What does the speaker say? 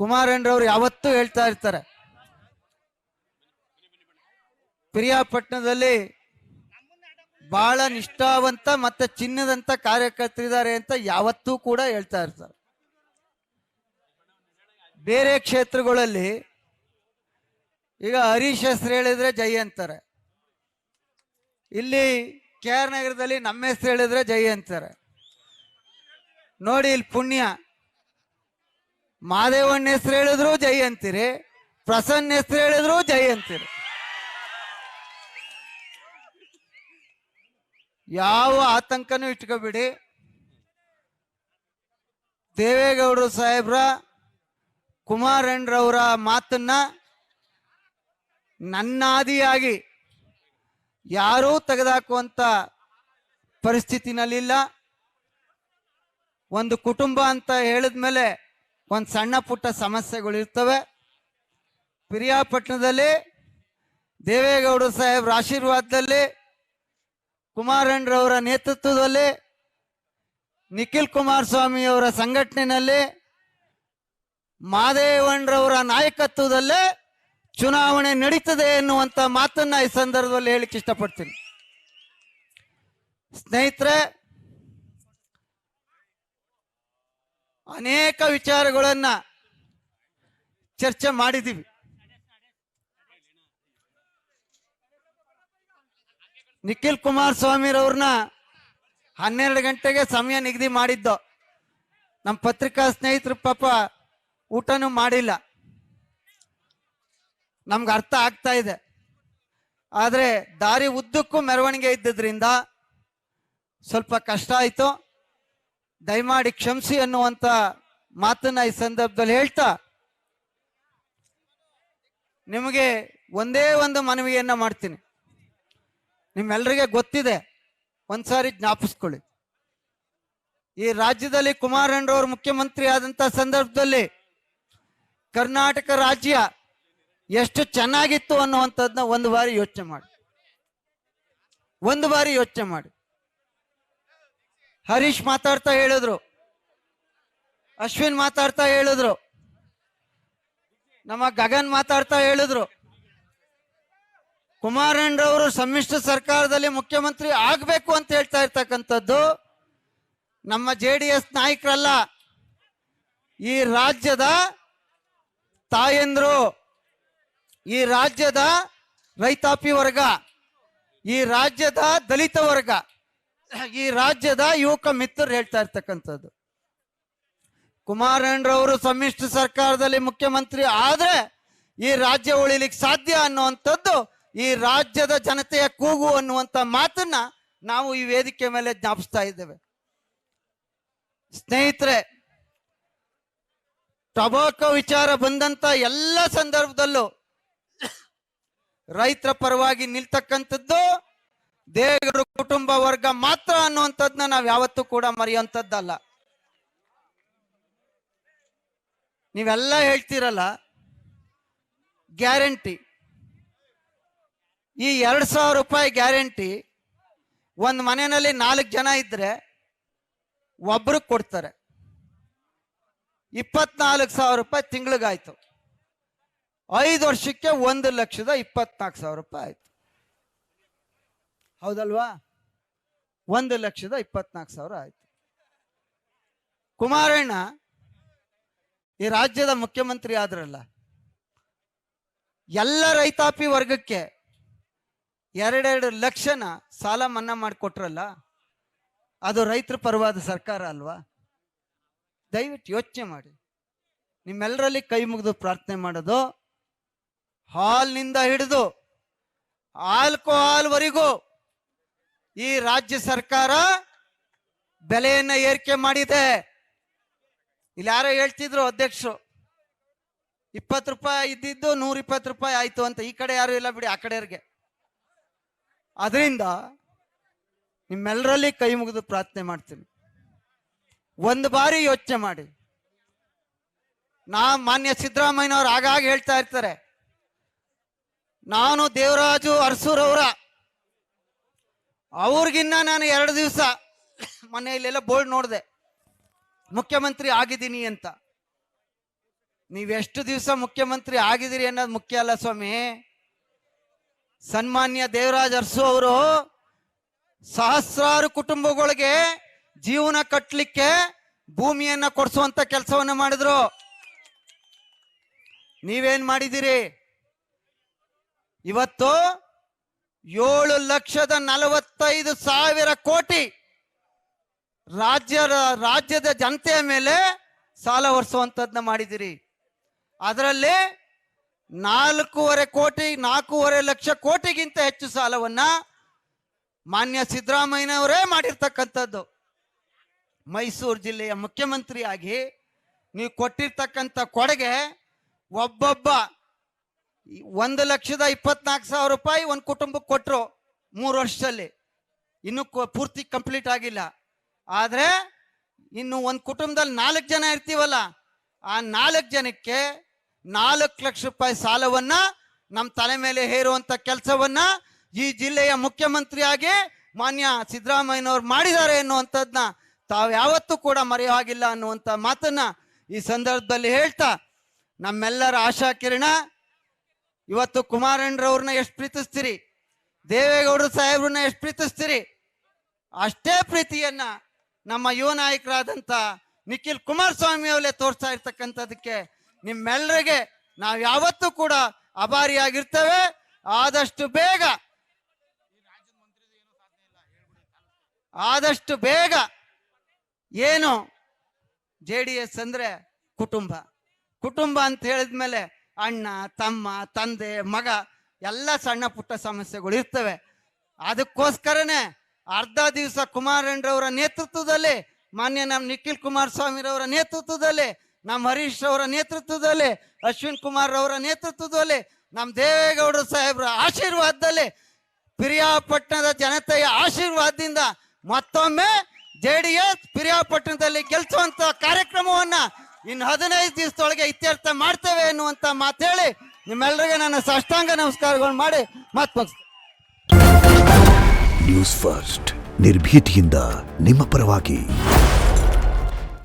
ಕುಮಾರಣ್ಣರವರು ಯಾವತ್ತೂ ಹೇಳ್ತಾ ಇರ್ತಾರೆ, ಪಿರಿಯಾಪಟ್ಟಣದಲ್ಲಿ ಬಹಳ ನಿಷ್ಠಾವಂತ ಮತ್ತೆ ಚಿನ್ನದಂತ ಕಾರ್ಯಕರ್ತರಿದ್ದಾರೆ ಅಂತ ಯಾವತ್ತೂ ಕೂಡ ಹೇಳ್ತಾ ಇರ್ತಾರೆ. ಬೇರೆ ಕ್ಷೇತ್ರಗಳಲ್ಲಿ ಈಗ ಹರೀಶ್ ಹೆಸರು ಹೇಳಿದ್ರೆ ಜೈ ಅಂತಾರೆ, ಇಲ್ಲಿ ಕೆ ಆರ್ ನಗರದಲ್ಲಿ ನಮ್ಮ ಹೆಸರು ಹೇಳಿದ್ರೆ ಜೈ ಅಂತಾರೆ. ನೋಡಿ ಇಲ್ಲಿ ಪುಣ್ಯ, ಮಾದೇವಣ್ಣ ಹೆಸರು ಹೇಳಿದ್ರು ಜೈ ಅಂತೀರಿ, ಪ್ರಸನ್ನ ಹೆಸರು ಹೇಳಿದ್ರು ಜೈ ಅಂತೀರಿ. ಯಾವ ಆತಂಕನೂ ಇಟ್ಕೋಬಿಡಿ. ದೇವೇಗೌಡರು ಸಾಹೇಬ್ರ ಕುಮಾರಣ್ಣರವರ ಮಾತನ್ನ ನನ್ನಾದಿಯಾಗಿ ಯಾರೂ ತೆಗೆದುಹಾಕುವಂತ ಪರಿಸ್ಥಿತಿನಲ್ಲಿಲ್ಲ. ಒಂದು ಕುಟುಂಬ ಅಂತ ಹೇಳಿದ್ಮೇಲೆ ಒಂದು ಸಣ್ಣ ಪುಟ್ಟ ಸಮಸ್ಯೆಗಳು ಇರ್ತವೆ. ಪಿರಿಯಾಪಟ್ಟಣದಲ್ಲಿ ದೇವೇಗೌಡರು ಸಾಹೇಬ್ರ ಆಶೀರ್ವಾದದಲ್ಲಿ, ಕುಮಾರಣ್ಣರವರ ನೇತೃತ್ವದಲ್ಲಿ, ನಿಖಿಲ್ ಕುಮಾರಸ್ವಾಮಿ ಅವರ ಸಂಘಟನೆಯಲ್ಲಿ, ಮಾದೇವಣ್ಣರವರ ನಾಯಕತ್ವದಲ್ಲೇ ಚುನಾವಣೆ ನಡೀತದೆ ಎನ್ನುವಂತ ಮಾತನ್ನ ಈ ಸಂದರ್ಭದಲ್ಲಿ ಹೇಳಿಕ್ಕೆ ಇಷ್ಟಪಡ್ತೀನಿ. ಸ್ನೇಹಿತರೆ, ಅನೇಕ ವಿಚಾರಗಳನ್ನ ಚರ್ಚೆ ಮಾಡಿದ್ದೀವಿ. ನಿಖಿಲ್ ಕುಮಾರಸ್ವಾಮಿರವ್ರನ್ನ 12 ಗಂಟೆಗೆ ಸಮಯ ನಿಗದಿ ಮಾಡಿದ್ದು. ನಮ್ಮ ಪತ್ರಿಕಾ ಸ್ನೇಹಿತರು ಪಾಪ ಊಟನೂ ಮಾಡಿಲ್ಲ. ನಮ್ಗೆ ಅರ್ಥ ಆಗ್ತಾ ಇದೆ, ಆದರೆ ದಾರಿ ಉದ್ದಕ್ಕೂ ಮೆರವಣಿಗೆ ಇದ್ದದ್ರಿಂದ ಸ್ವಲ್ಪ ಕಷ್ಟ ಆಯಿತು. ದಯಮಾಡಿ ಕ್ಷಮಿಸಿ ಅನ್ನುವಂಥ ಮಾತನ್ನ ಈ ಸಂದರ್ಭದಲ್ಲಿ ಹೇಳ್ತಾ, ನಿಮಗೆ ಒಂದೇ ಒಂದು ಮನವಿಯನ್ನ ಮಾಡ್ತೀನಿ. ನಿಮ್ಮೆಲ್ಲರಿಗೆ ಗೊತ್ತಿದೆ, ಒಂದ್ಸಾರಿ ಜ್ಞಾಪಿಸ್ಕೊಳ್ಳಿ. ಈ ರಾಜ್ಯದಲ್ಲಿ ಕುಮಾರಣ್ಣರವರು ಮುಖ್ಯಮಂತ್ರಿ ಆದಂತ ಸಂದರ್ಭದಲ್ಲಿ ಕರ್ನಾಟಕ ರಾಜ್ಯ ಎಷ್ಟು ಚೆನ್ನಾಗಿತ್ತು ಅನ್ನುವಂಥದ್ದನ್ನ ಒಂದು ಬಾರಿ ಯೋಚನೆ ಮಾಡಿ. ಹರೀಶ್ ಮಾತಾಡ್ತಾ ಹೇಳಿದ್ರು, ಅಶ್ವಿನ್ ಮಾತಾಡ್ತಾ ಹೇಳಿದ್ರು, ನಮ್ಮ ಗಗನ್ ಮಾತಾಡ್ತಾ ಹೇಳಿದ್ರು, ಕುಮಾರಣ್ಣರವರು ಸಮ್ಮಿಶ್ರ ಸರ್ಕಾರದಲ್ಲಿ ಮುಖ್ಯಮಂತ್ರಿ ಆಗಬೇಕು ಅಂತ ಹೇಳ್ತಾ ಇರ್ತಕ್ಕಂಥದ್ದು ನಮ್ಮ JDS ನಾಯಕರಲ್ಲ, ಈ ರಾಜ್ಯದ ತಾಯಂದ್ರು, ಈ ರಾಜ್ಯದ ರೈತಾಪಿ ವರ್ಗ, ಈ ರಾಜ್ಯದ ದಲಿತ ವರ್ಗ, ಈ ರಾಜ್ಯದ ಯುವಕ ಮಿತ್ರರು ಹೇಳ್ತಾ ಇರ್ತಕ್ಕಂಥದ್ದು. ಕುಮಾರಣ್ಣರವರು ಸಮ್ಮಿಶ್ರ ಸರ್ಕಾರದಲ್ಲಿ ಮುಖ್ಯಮಂತ್ರಿ ಆದ್ರೆ ಈ ರಾಜ್ಯ ಉಳಿಲಿಕ್ಕೆ ಸಾಧ್ಯ ಅನ್ನುವಂಥದ್ದು ಈ ರಾಜ್ಯದ ಜನತೆಯ ಕೂಗು ಅನ್ನುವಂಥ ಮಾತನ್ನ ನಾವು ಈ ವೇದಿಕೆ ಮೇಲೆ ಜ್ಞಾಪಿಸ್ತಾ ಇದ್ದೇವೆ. ಸ್ನೇಹಿತರೆ, ಟೊಬಾಕೋ ವಿಚಾರ ಬಂದಂತ ಎಲ್ಲ ಸಂದರ್ಭದಲ್ಲೂ ರೈತರ ಪರವಾಗಿ ನಿಲ್ತಕ್ಕಂಥದ್ದು ದೇವೇಗೌಡ ಕುಟುಂಬ ವರ್ಗ ಮಾತ್ರ ಅನ್ನುವಂಥದ್ದನ್ನ ನಾವು ಯಾವತ್ತೂ ಕೂಡ ಮರೆಯುವಂಥದ್ದಲ್ಲ. ನೀವೆಲ್ಲ ಹೇಳ್ತೀರಲ್ಲ ಗ್ಯಾರಂಟಿ, ಈ 2,000 ರೂಪಾಯಿ ಗ್ಯಾರಂಟಿ ಒಂದು ಮನೆಯಲ್ಲಿ 4 ಜನ ಇದ್ರೆ ಒಬ್ರಿಗೆ ಕೊಡ್ತಾರೆ. 24,000 ರೂಪಾಯಿ ತಿಂಗಳಿಗಾಯ್ತು. 5 ವರ್ಷಕ್ಕೆ 1,24,000 ರೂಪಾಯಿ ಆಯ್ತು. ಹೌದಲ್ವಾ? 1,24,000 ಆಯ್ತು. ಕುಮಾರಣ್ಣ ಈ ರಾಜ್ಯದ ಮುಖ್ಯಮಂತ್ರಿ ಆದ್ರಲ್ಲ, ಎಲ್ಲ ರೈತಾಪಿ ವರ್ಗಕ್ಕೆ 2 ಲಕ್ಷನ ಸಾಲ ಮನ್ನಾ ಮಾಡಿಕೊಟ್ರಲ್ಲ, ಅದು ರೈತರ ಪರವಾದ ಸರ್ಕಾರ ಅಲ್ವಾ? ದಯವಿಟ್ಟು ಯೋಚನೆ ಮಾಡಿ. ನಿಮ್ಮೆಲ್ಲರಲ್ಲಿ ಕೈ ಮುಗಿದು ಪ್ರಾರ್ಥನೆ ಮಾಡೋದು, ಹಾಲ್ನಿಂದ ಹಿಡಿದು ಆಲ್ಕೋಹಾಲ್ವರೆಗೂ ಈ ರಾಜ್ಯ ಸರ್ಕಾರ ಬೆಲೆಯನ್ನ ಏರಿಕೆ ಮಾಡಿದೆ. ಇಲ್ಲಿ ಯಾರೋ ಹೇಳ್ತಿದ್ರು ಅಧ್ಯಕ್ಷರು, 20 ರೂಪಾಯಿ ಇದ್ದಿದ್ದು 120 ರೂಪಾಯಿ ಆಯ್ತು ಅಂತ. ಈ ಕಡೆ ಯಾರು ಇಲ್ಲ ಬಿಡಿ, ಆ ಕಡೆಯವ್ರಿಗೆ. ಅದರಿಂದ ನಿಮ್ಮೆಲ್ಲರಲ್ಲಿ ಕೈ ಮುಗಿದು ಪ್ರಾರ್ಥನೆ ಮಾಡ್ತೀನಿ, ಒಂದು ಬಾರಿ ಯೋಚನೆ ಮಾಡಿ. ಮಾನ್ಯ ಸಿದ್ದರಾಮಯ್ಯನವರು ಆಗಾಗ ಹೇಳ್ತಾ ಇರ್ತಾರೆ, ನಾನು ದೇವರಾಜು ಅರಸೂರವರ ಅವ್ರಿಗಿನ್ನ ನಾನು 2 ದಿವಸ ಮನೆಯಲ್ಲೆಲ್ಲ ಬೋರ್ಡ್ ನೋಡಿದೆ, ಮುಖ್ಯಮಂತ್ರಿ ಆಗಿದ್ದೀನಿ ಅಂತ. ನೀವೆಷ್ಟು ದಿವಸ ಮುಖ್ಯಮಂತ್ರಿ ಆಗಿದ್ದೀರಿ ಅನ್ನೋದು ಮುಖ್ಯ ಅಲ್ಲ ಸ್ವಾಮಿ. ಸನ್ಮಾನ್ಯ ದೇವರಾಜ್ ಅರಸು ಅವರು ಸಹಸ್ರಾರು ಕುಟುಂಬಗಳಿಗೆ ಜೀವನ ಕಟ್ಟಲಿಕ್ಕೆ ಭೂಮಿಯನ್ನ ಕೊಡಿಸುವಂತ ಕೆಲಸವನ್ನ ಮಾಡಿದ್ರು. ನೀವೇನ್ ಮಾಡಿದಿರಿ? ಇವತ್ತು 7,45,000 ಕೋಟಿ ರಾಜ್ಯದ ಜನತೆಯ ಮೇಲೆ ಸಾಲ ಹೊರಿಸುವಂತದ್ನ ಮಾಡಿದಿರಿ. ಅದರಲ್ಲಿ 4.5 ಲಕ್ಷ ಕೋಟಿಗಿಂತ ಹೆಚ್ಚು ಸಾಲವನ್ನ ಮಾನ್ಯ ಸಿದ್ದರಾಮಯ್ಯನವರೇ ಮಾಡಿರ್ತಕ್ಕಂಥದ್ದು. ಮೈಸೂರು ಜಿಲ್ಲೆಯ ಮುಖ್ಯಮಂತ್ರಿಯಾಗಿ ನೀವು ಕೊಟ್ಟಿರ್ತಕ್ಕಂಥ ಕೊಡುಗೆ ಒಬ್ಬೊಬ್ಬ 1,24,000 ರೂಪಾಯಿ ಒಂದು ಕುಟುಂಬಕ್ಕೆ ಕೊಟ್ಟರು 3 ವರ್ಷದಲ್ಲಿ. ಇನ್ನು ಪೂರ್ತಿ ಕಂಪ್ಲೀಟ್ ಆಗಿಲ್ಲ. ಆದರೆ ಇನ್ನು ಒಂದು ಕುಟುಂಬದಲ್ಲಿ 4 ಜನ ಇರ್ತೀವಲ್ಲ, ಆ 4 ಜನಕ್ಕೆ 4 ಲಕ್ಷ ರೂಪಾಯಿ ಸಾಲವನ್ನ ನಮ್ಮ ತಲೆ ಮೇಲೆ ಹೇರುವಂತ ಕೆಲಸವನ್ನ ಈ ಜಿಲ್ಲೆಯ ಮುಖ್ಯಮಂತ್ರಿಯಾಗಿ ಮಾನ್ಯ ಸಿದ್ದರಾಮಯ್ಯನವರು ಮಾಡಿದ್ದಾರೆ ಎನ್ನುವಂಥದ್ದನ್ನ ತಾವು ಯಾವತ್ತೂ ಕೂಡ ಮರೆಯುವಾಗಿಲ್ಲ ಅನ್ನುವಂಥ ಮಾತನ್ನ ಈ ಸಂದರ್ಭದಲ್ಲಿ ಹೇಳ್ತಾ, ನಮ್ಮೆಲ್ಲರ ಆಶಾ ಕಿರಣ ಇವತ್ತು ಕುಮಾರಣ್ಣರವ್ರನ್ನ ಎಷ್ಟು ಪ್ರೀತಿಸ್ತೀರಿ, ದೇವೇಗೌಡರು ಸಾಹೇಬ್ರನ್ನ ಎಷ್ಟು ಪ್ರೀತಿಸ್ತೀರಿ, ಅಷ್ಟೇ ಪ್ರೀತಿಯನ್ನ ನಮ್ಮ ಯುವ ನಾಯಕರಾದಂಥ ನಿಖಿಲ್ ಕುಮಾರಸ್ವಾಮಿ ಅವರೇ ತೋರಿಸ್ತಾ ಇರ್ತಕ್ಕಂಥದಕ್ಕೆ ನಿಮ್ಮೆಲ್ಲರಿಗೆ ನಾವು ಯಾವತ್ತೂ ಕೂಡ ಅಭಾರಿಯಾಗಿರ್ತೇವೆ. ಆದಷ್ಟು ಬೇಗ ಏನು JDS ಅಂದ್ರೆ ಕುಟುಂಬ ಅಂತ ಹೇಳಿದ್ಮೇಲೆ ಅಣ್ಣ, ತಮ್ಮ, ತಂದೆ, ಮಗ ಎಲ್ಲ ಸಣ್ಣ ಪುಟ್ಟ ಸಮಸ್ಯೆಗಳು ಇರ್ತವೆ. ಅದಕ್ಕೋಸ್ಕರನೇ ಅರ್ಧ ದಿವಸ ಕುಮಾರಣ್ಣರವರ ನೇತೃತ್ವದಲ್ಲಿ, ಮಾನ್ಯ ನಮ್ಮ ನಿಖಿಲ್ ಕುಮಾರಸ್ವಾಮಿರವರ ನೇತೃತ್ವದಲ್ಲಿ, ನಮ್ಮ ಹರೀಶ್ ಅವರ ನೇತೃತ್ವದಲ್ಲಿ, ಅಶ್ವಿನ್ ಕುಮಾರ್ ಅವರ ನೇತೃತ್ವದಲ್ಲಿ, ನಮ್ಮ ದೇವೇಗೌಡರು ಸಾಹೇಬ್ರ ಆಶೀರ್ವಾದದಲ್ಲಿ, ಪಿರಿಯಾಪಟ್ಟಣದ ಜನತೆಯ ಆಶೀರ್ವಾದದಿಂದ ಮತ್ತೊಮ್ಮೆ JDS ಪಿರಿಯಾಪಟ್ಟಣದಲ್ಲಿ ಗೆಲ್ಲಿಸುವಂತ ಕಾರ್ಯಕ್ರಮವನ್ನ ಇನ್ನು 15 ದಿವಸದೊಳಗೆ ಇತ್ಯರ್ಥ ಮಾಡ್ತೇವೆ ಎನ್ನುವಂತ ಮಾತೇಳಿ ನಿಮ್ಮೆಲ್ಲರಿಗೆ ನನ್ನ ಸಾಷ್ಟಾಂಗ ನಮಸ್ಕಾರಗಳು ಮಾಡಿ ಮಾತು ಮುಗಿಸ್ತೇನೆ. ನ್ಯೂಸ್ ಫಸ್ಟ್ ನಿರ್ಭೀತಿಯಿಂದ ನಿಮ್ಮ ಪರವಾಗಿ.